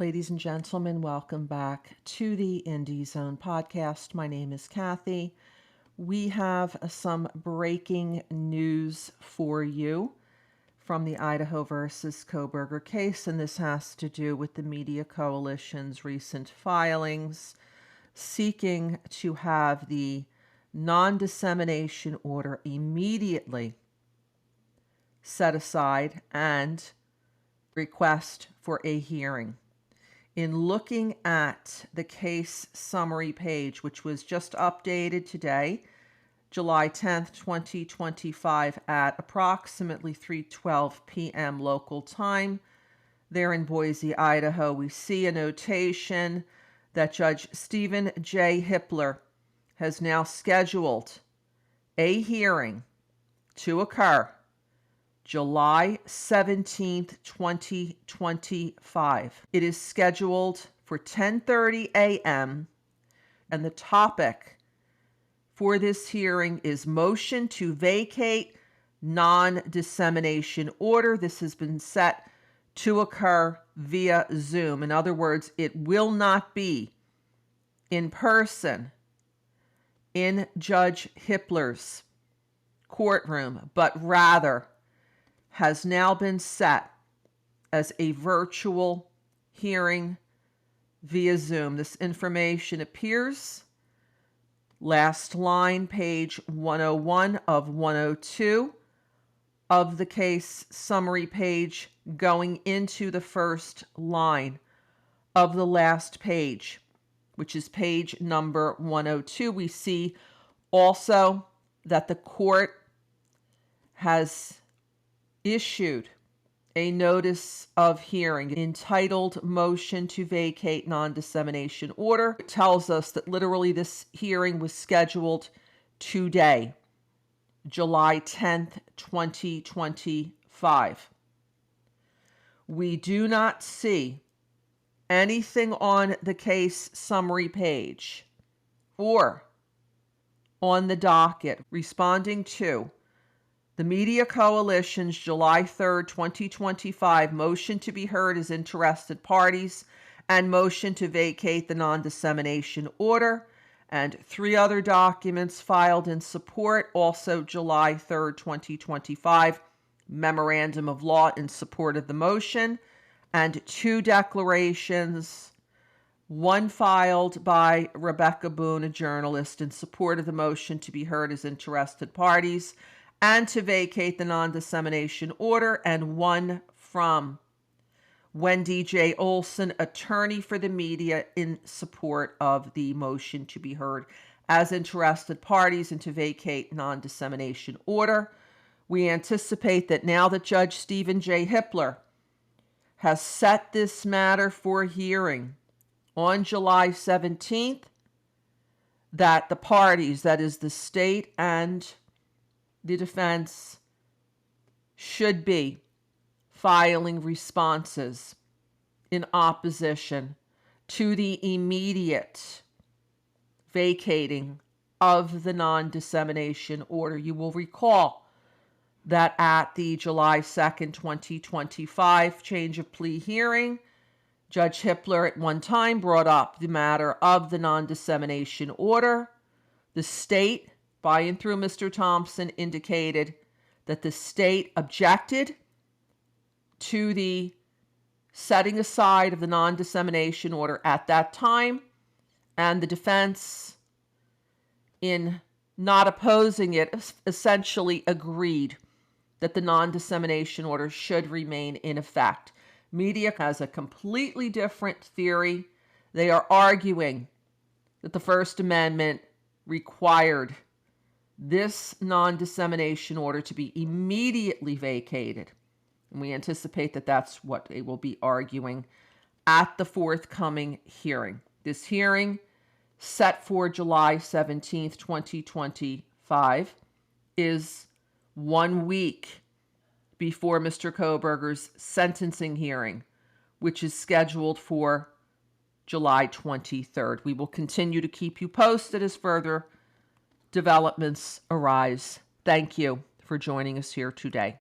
Ladies and gentlemen, welcome back to the Indie Zone podcast. My name is Kathy. We have some breaking news for you from the Idaho versus Kohberger case, and this has to do with the Media Coalition's recent filings seeking to have the non-dissemination order immediately set aside and request for a hearing. In looking at the case summary page, which was just updated today, July 10th, 2025 at approximately 3:12 p.m. local time, there in Boise, Idaho, we see a notation that Judge Stephen J. Hippler has now scheduled a hearing to occur July 17th, 2025. It is scheduled for 10:30 a.m. and the topic for this hearing is motion to vacate non-dissemination order. This has been set to occur via Zoom. In other words, it will not be in person in Judge Hippler's courtroom, but rather has now been set as a virtual hearing via Zoom. This information appears last line, page 101 of 102 of the case summary page, going into the first line of the last page, which is page number 102. We see also that the court has issued a notice of hearing entitled Motion to Vacate Non-Dissemination Order. It tells us that literally this hearing was scheduled today, July 10th, 2025. We do not see anything on the case summary page or on the docket responding to the Media Coalition's July 3rd, 2025 motion to be heard as interested parties and motion to vacate the non-dissemination order, and 3 other documents filed in support, also July 3rd, 2025, memorandum of law in support of the motion, and 2 declarations, one filed by Rebecca Boone, a journalist, in support of the motion to be heard as interested parties and to vacate the non-dissemination order, and one from Wendy J. Olson, attorney for the media, in support of the motion to be heard as interested parties and to vacate non-dissemination order. We anticipate that now that Judge Stephen J. Hippler has set this matter for hearing on July 17th, that the parties, that is the state and the defense, should be filing responses in opposition to the immediate vacating of the non-dissemination order. You will recall that at the July 2nd, 2025 change of plea hearing, Judge Hippler at one time brought up the matter of the non-dissemination order. The state, by and through Mr. Thompson, indicated that the state objected to the setting aside of the non-dissemination order at that time, and the defense, in not opposing it, essentially agreed that the non-dissemination order should remain in effect. Media has a completely different theory. They are arguing that the First Amendment required this non-dissemination order to be immediately vacated. And we anticipate that that's what they will be arguing at the forthcoming hearing. This hearing, set for July 17th, 2025, is 1 week before Mr. Kohberger's sentencing hearing, which is scheduled for July 23rd. We will continue to keep you posted as further developments arise. Thank you for joining us here today.